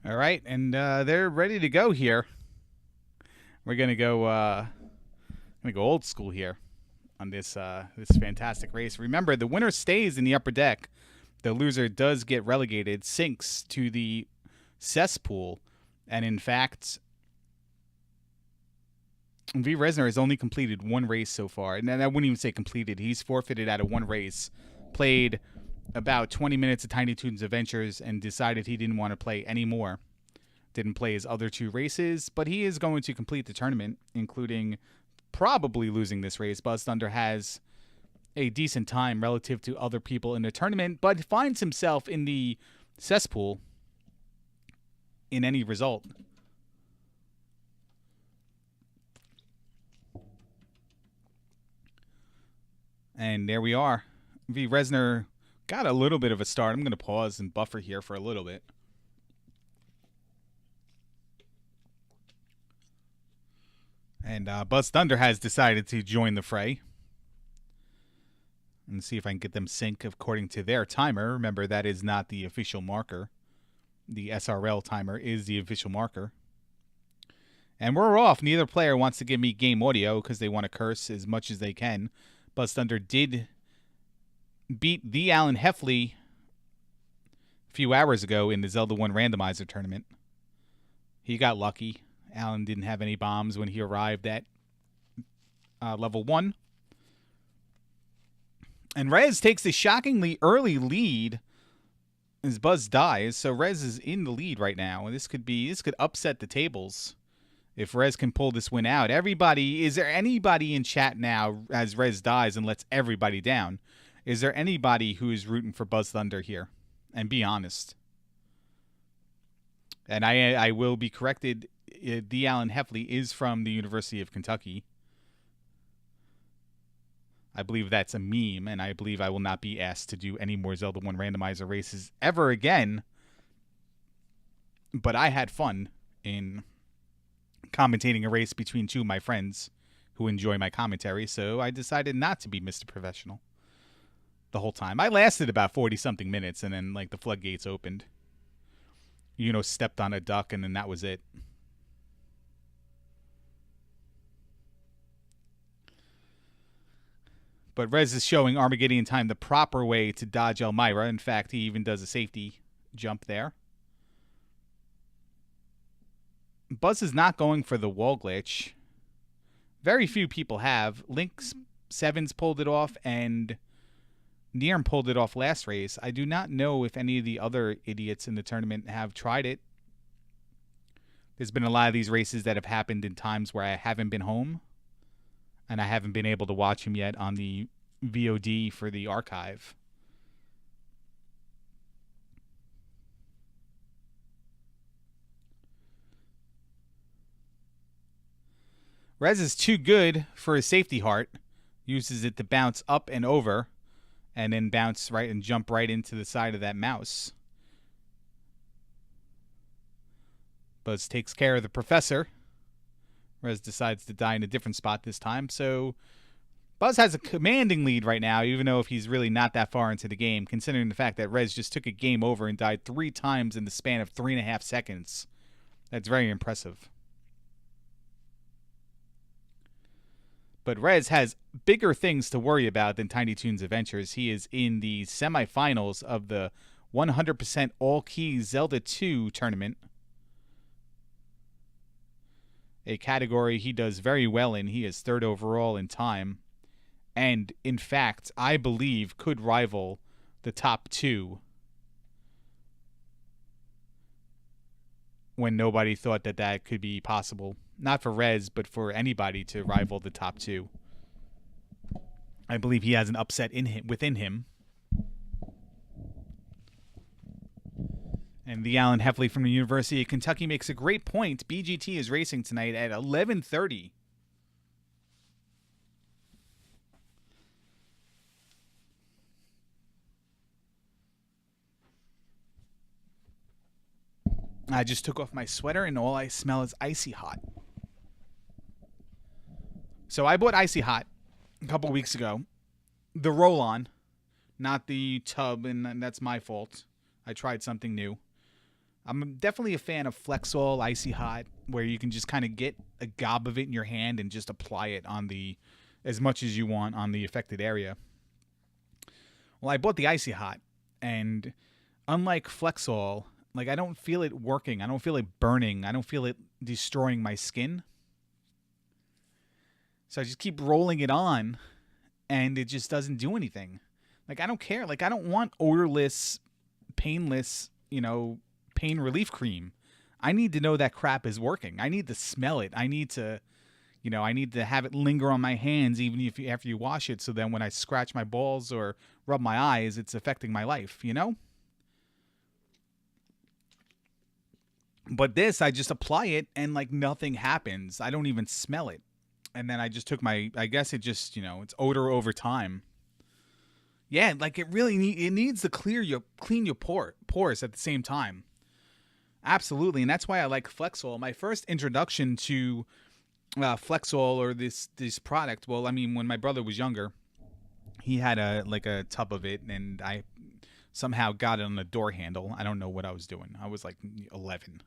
All right, and they're ready to go here. We're gonna go old school here on this fantastic race. Remember, the winner stays in the upper deck. The loser does get relegated, sinks to the cesspool, and in fact, V. Resner has only completed one race so far, and I wouldn't even say completed. He's forfeited out of one race. Played about 20 minutes of Tiny Toons Adventures and decided he didn't want to play anymore. Didn't play his other two races, but he is going to complete the tournament, including probably losing this race. Buzz Thunder has a decent time relative to other people in the tournament, but finds himself in the cesspool in any result. And there we are. V. Resner got a little bit of a start. I'm going to pause and buffer here for a little bit. And Buzz Thunder has decided to join the fray. And see if I can get them sync according to their timer. Remember, that is not the official marker. The SRL timer is the official marker. And we're off. Neither player wants to give me game audio because they want to curse as much as they can. Buzz Thunder did beat the Alan Heffley a few hours ago in the Zelda 1 randomizer tournament. He got lucky. Alan didn't have any bombs when he arrived at level 1. And Rez takes a shockingly early lead as Buzz dies. So Rez is in the lead right now. And this could upset the tables if Rez can pull this win out. Is there anybody in chat now as Rez dies and lets everybody down? Is there anybody who is rooting for Buzz Thunder here? And be honest. And I will be corrected. The Alan Heffley is from the University of Kentucky. I believe that's a meme, and I believe I will not be asked to do any more Zelda 1 randomizer races ever again. But I had fun in commentating a race between two of my friends who enjoy my commentary, so I decided not to be Mr. Professional the whole time. I lasted about 40-something minutes, and then the floodgates opened. Stepped on a duck, and then that was it. But Rez is showing Armageddon Time the proper way to dodge Elmira. In fact, he even does a safety jump there. Buzz is not going for the wall glitch. Very few people have. Link's Sevens pulled it off, and Nierm pulled it off last race. I do not know if any of the other idiots in the tournament have tried it. There's been a lot of these races that have happened in times where I haven't been home, and I haven't been able to watch him yet on the VOD for the archive. Rez is too good for his safety heart. Uses it to bounce up and over, and then bounce right and jump right into the side of that mouse. Buzz takes care of the professor. Rez decides to die in a different spot this time. So Buzz has a commanding lead right now, even though if he's really not that far into the game, considering the fact that Rez just took a game over and died 3 times in the span of 3.5 seconds. That's very impressive. But Rez has bigger things to worry about than Tiny Toons Adventures. He is in the semifinals of the 100% All-Key Zelda 2 tournament. A category he does very well in. He is 3rd overall in time. And, in fact, I believe could rival the top 2 when nobody thought that could be possible. Not for Rez, but for anybody to rival the top 2. I believe he has an upset within him. And the Alan Heffley from the University of Kentucky makes a great point. BGT is racing tonight at 11:30. I just took off my sweater, and all I smell is Icy Hot. So I bought Icy Hot a couple weeks ago. The roll-on, not the tub, and that's my fault. I tried something new. I'm definitely a fan of Flexol Icy Hot, where you can just kind of get a gob of it in your hand and just apply it on the as much as you want on the affected area. Well, I bought the Icy Hot, and unlike Flexol, like I don't feel it working. I don't feel it burning. I don't feel it destroying my skin. So I just keep rolling it on, and it just doesn't do anything. Like, I don't care. Like, I don't want odorless, painless, pain relief cream. I need to know that crap is working. I need to smell it. I need to, I need to have it linger on my hands even if after you wash it, so then when I scratch my balls or rub my eyes, it's affecting my life, But this, I just apply it and like nothing happens. I don't even smell it. And then I just took I guess it just, it's odor over time. Yeah, like it really it needs to clean your pores at the same time. Absolutely, and that's why I like Flexol. My first introduction to Flexol or this product, well, I mean, when my brother was younger, he had a tub of it, and I somehow got it on the door handle. I don't know what I was doing. I was like 11.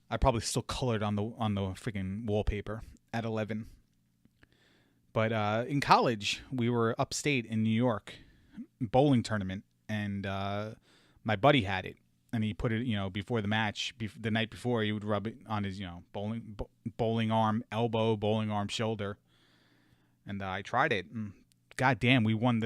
I probably still colored on the freaking wallpaper at 11. But in college, we were upstate in New York, bowling tournament, and my buddy had it, and he put it, before the match, the night before, he would rub it on his, bowling arm, elbow, bowling arm, shoulder, and I tried it, and goddamn, we won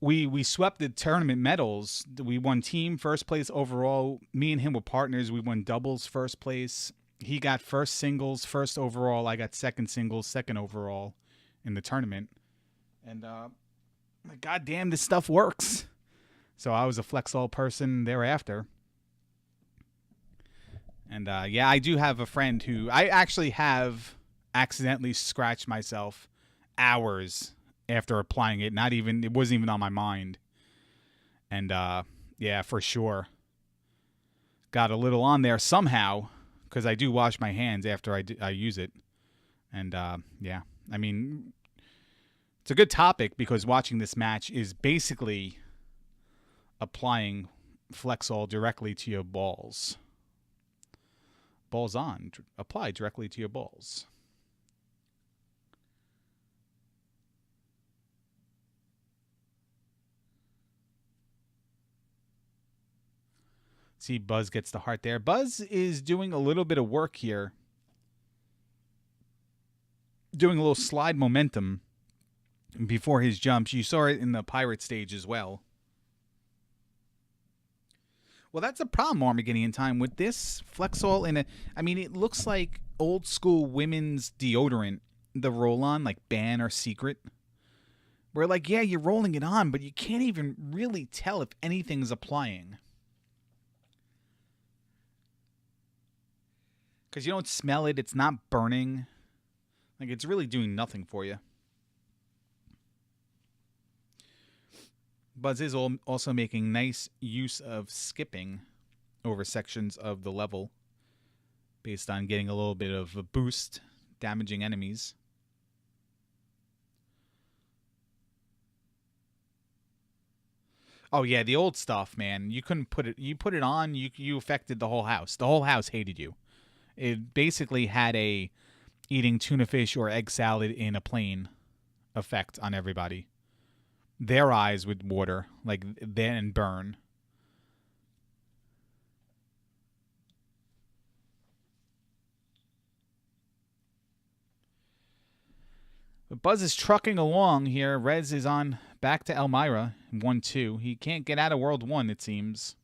we swept the tournament medals. We won team first place overall. Me and him were partners. We won doubles first place. He got first singles, first overall. I got second singles, second overall in the tournament. And goddamn, this stuff works. So I was a Flexol person thereafter. And yeah, I do have a friend who I actually have accidentally scratched myself hours after applying it. It wasn't even on my mind. And yeah, for sure. Got a little on there somehow, because I do wash my hands after I use it. And yeah, I mean, it's a good topic because watching this match is basically applying Flexol directly to your balls. Balls on, apply directly to your balls. See, Buzz gets the heart there. Buzz is doing a little bit of work here. Doing a little slide momentum before his jumps. You saw it in the pirate stage as well. Well, that's a problem, Armageddon Time, with this Flexol it looks like old school women's deodorant, the roll-on, like Ban or Secret. Where, like, yeah, you're rolling it on, but you can't even really tell if anything's applying. Because you don't smell it, it's not burning. Like, it's really doing nothing for you. Buzz is also making nice use of skipping over sections of the level based on getting a little bit of a boost, damaging enemies. Oh yeah, the old stuff, man. You couldn't put it. You put it on, you affected the whole house. The whole house hated you. It basically had a eating tuna fish or egg salad in a plane effect on everybody. Their eyes would water, like, then burn. But Buzz is trucking along here. Rez is on back to Elmira, 1-2. He can't get out of World 1, it seems.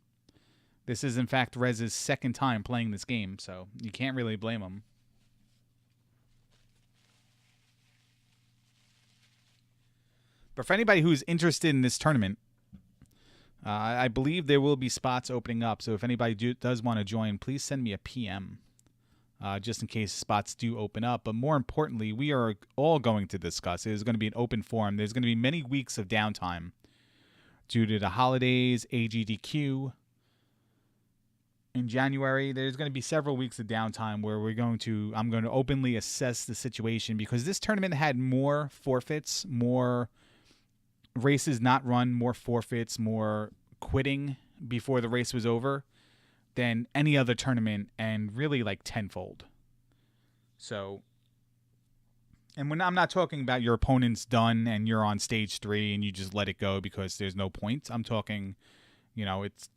This is, in fact, Rez's second time playing this game, so you can't really blame him. But for anybody who's interested in this tournament, I believe there will be spots opening up. So if anybody does want to join, please send me a PM, just in case spots do open up. But more importantly, we are all going to discuss. It is going to be an open forum. There's going to be many weeks of downtime due to the holidays, AGDQ. In January, there's going to be several weeks of downtime where I'm going to openly assess the situation, because this tournament had more forfeits, more races not run, more forfeits, more quitting, before the race was over than any other tournament, and really like tenfold. So, and when I'm not talking about your opponent's done and you're on stage 3 and you just let it go because there's no points. I'm talking, it's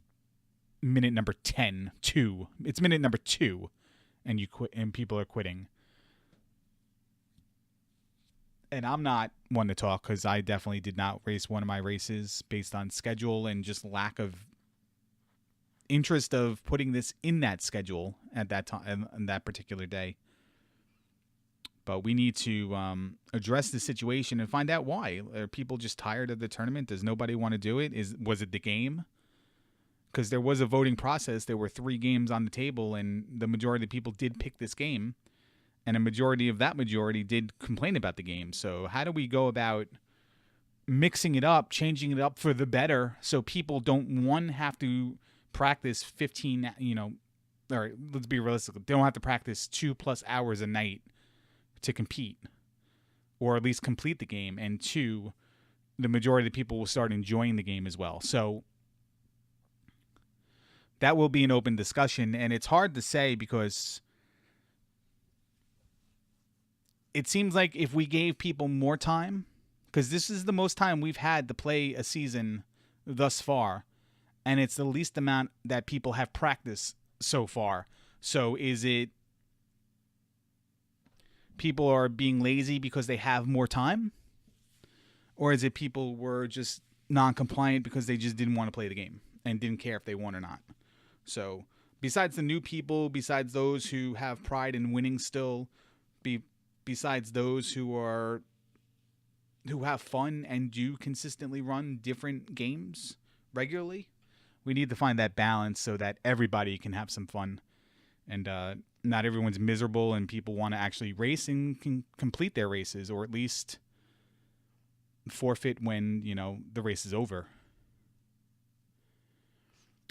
minute number 10, 2. It's minute number 2 and you quit and people are quitting. And I'm not one to talk because I definitely did not race one of my races based on schedule and just lack of interest of putting this in that schedule at that time, on that particular day. But we need to address the situation and find out why. Are people just tired of the tournament? Does nobody want to do it? Was it the game? Because there was a voting process. There were 3 games on the table, and the majority of people did pick this game. And a majority of that majority did complain about the game. So how do we go about mixing it up, changing it up for the better, so people don't, one, have to practice 15, or let's be realistic, they don't have to practice 2+ hours a night to compete, or at least complete the game, and 2, the majority of the people will start enjoying the game as well. So that will be an open discussion, and it's hard to say because it seems like if we gave people more time, because this is the most time we've had to play a season thus far, and it's the least amount that people have practiced so far. So is it people are being lazy because they have more time? Or is it people were just non-compliant because they just didn't want to play the game and didn't care if they won or not? So besides the new people, besides those who have pride in winning still, besides those who have fun and do consistently run different games regularly, we need to find that balance so that everybody can have some fun and not everyone's miserable and people want to actually race and can complete their races, or at least forfeit when, the race is over.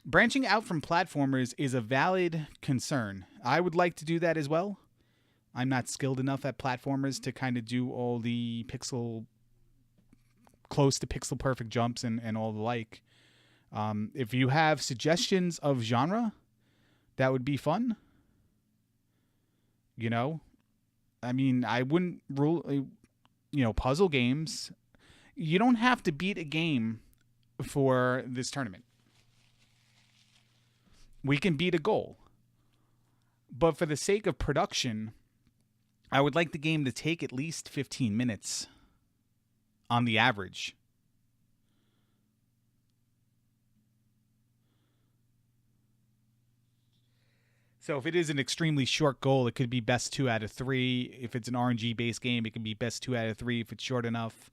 Branching out from platformers is a valid concern. I would like to do that as well. I'm not skilled enough at platformers to kind of do all the close to pixel perfect jumps and all the like. If you have suggestions of genre, that would be fun. I wouldn't rule, puzzle games. You don't have to beat a game for this tournament. We can beat a goal. But for the sake of production, I would like the game to take at least 15 minutes on the average. So if it is an extremely short goal, it could be best 2 out of 3. If it's an RNG-based game, it can be best 2 out of 3 if it's short enough.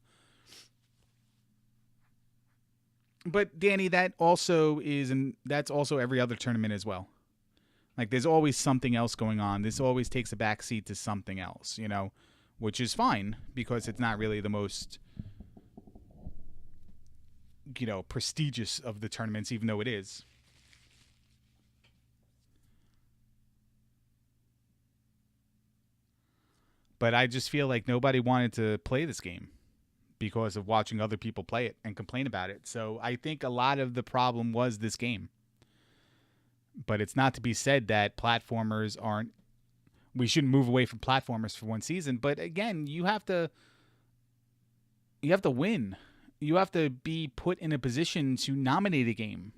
But Danny, that's also every other tournament as well. Like, there's always something else going on. This always takes a backseat to something else, which is fine because it's not really the most, prestigious of the tournaments, even though it is. But I just feel like nobody wanted to play this game because of watching other people play it and complain about it. So I think a lot of the problem was this game. But it's not to be said that platformers aren't... We shouldn't move away from platformers for one season. But again, you have to win. You have to be put in a position to nominate a game.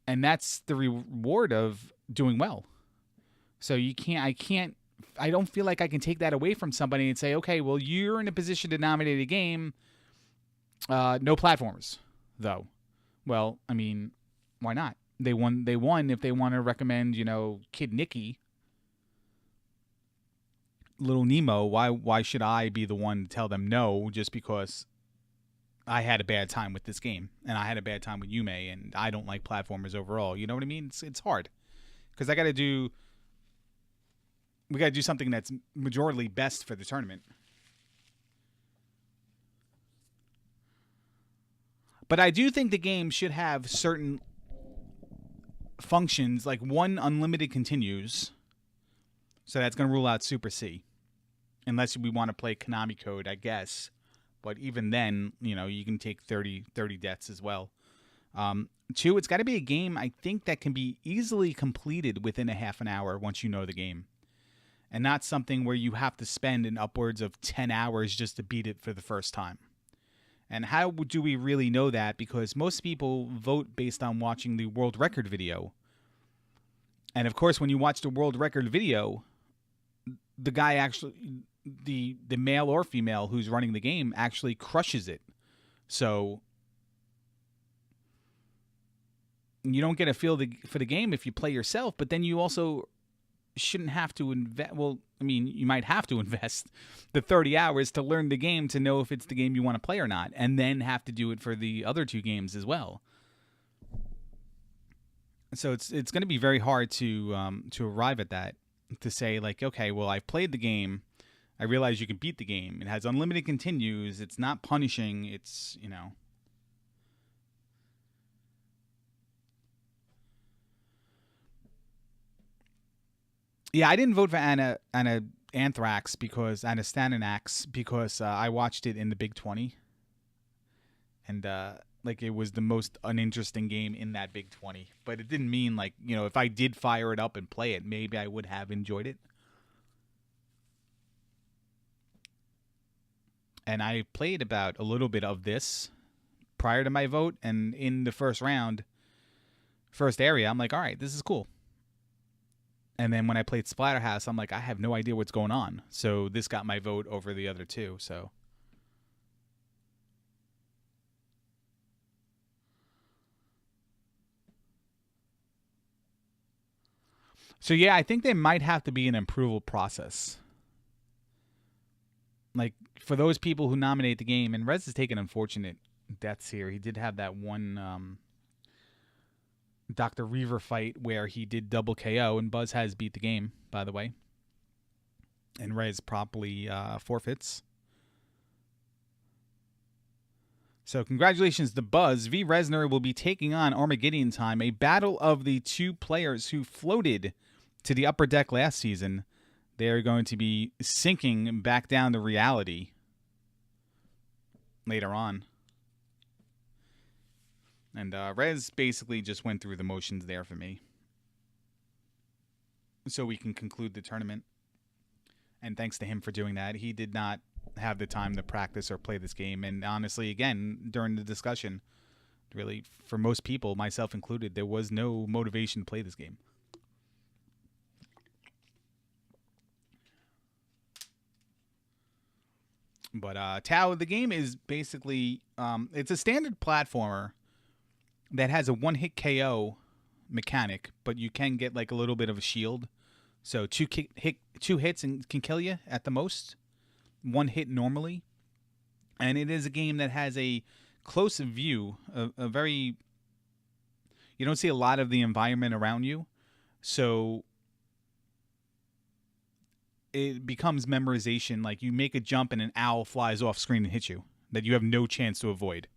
And that's the reward of doing well. So I don't feel like I can take that away from somebody and say, okay, well, you're in a position to nominate a game. No platformers, though. Well, I mean, why not? They won. If they want to recommend, Kid Nicky, Little Nemo, why should I be the one to tell them no just because I had a bad time with this game and I had a bad time with Yume and I don't like platformers overall? You know what I mean? It's hard because we got to do something that's majorly best for the tournament. But I do think the game should have certain functions, like one unlimited continues. So that's going to rule out Super C. Unless we want to play Konami code, I guess. But even then, you can take 30 deaths as well. Two, it's got to be a game I think that can be easily completed within a half an hour once you know the game, and not something where you have to spend an upwards of 10 hours just to beat it for the first time. And how do we really know that? Because most people vote based on watching the world record video. And of course, when you watch the world record video, the guy actually, the male or female who's running the game actually crushes it. So you don't get a feel for the game if you play yourself, but then you also shouldn't have to invest. Well, I mean, you might have to invest the 30 hours to learn the game to know if it's the game you want to play or not, and then have to do it for the other two games as well. So it's going to be very hard to arrive at that, to say like, okay, well, I've played the game, I realize you can beat the game. It has unlimited continues. It's not punishing. It's, you know. Yeah, I didn't vote for Anthrax because Anastananax because I watched it in the Big 20, and like it was the most uninteresting game in that Big 20. But it didn't mean like, you know, if I did fire it up and play it, maybe I would have enjoyed it. And I played about a little bit of this prior to my vote, and in the first round, first area, I'm like, all right, this is cool. And then when I played Splatterhouse, I'm like, I have no idea what's going on. So this got my vote over the other two. So yeah, I think there might have to be an approval process. Like for those people who nominate the game, and Rez has taken unfortunate deaths here. He did have that one Dr. Reaver fight where he did double KO, and Buzz has beat the game, by the way. And Rez promptly forfeits. So congratulations to Buzz. V. Resner will be taking on Armageddon Time, a battle of the two players who floated to the upper deck last season. They are going to be sinking back down to reality later on. And Rez basically just went through the motions there for me, so we can conclude the tournament. And thanks to him for doing that. He did not have the time to practice or play this game. And honestly, again, during the discussion, really, for most people, myself included, there was no motivation to play this game. But Tau, the game is basically, it's a standard platformer that has a one-hit KO mechanic, but you can get like a little bit of a shield. So two hits and can kill you at the most. One hit normally. And it is a game that has a close view, a very... You don't see a lot of the environment around you. So it becomes memorization. Like you make a jump and an owl flies off screen and hits you that you have no chance to avoid.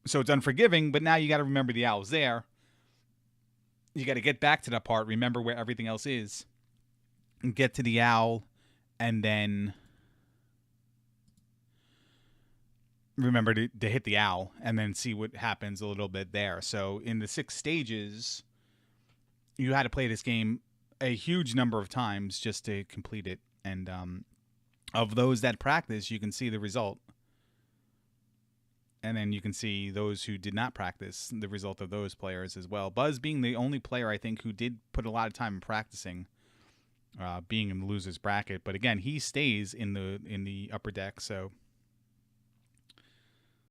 So it's unforgiving, but now you got to remember the owl's there. You got to get back to that part, remember where everything else is, and get to the owl, and then remember to hit the owl, and then see what happens a little bit there. So in the 6 stages, you had to play this game a huge number of times just to complete it. And of those that practice, you can see the result. And then you can see those who did not practice, the result of those players as well. Buzz being the only player, I think, who did put a lot of time in practicing, being in the loser's bracket. But again, he stays in the upper deck, so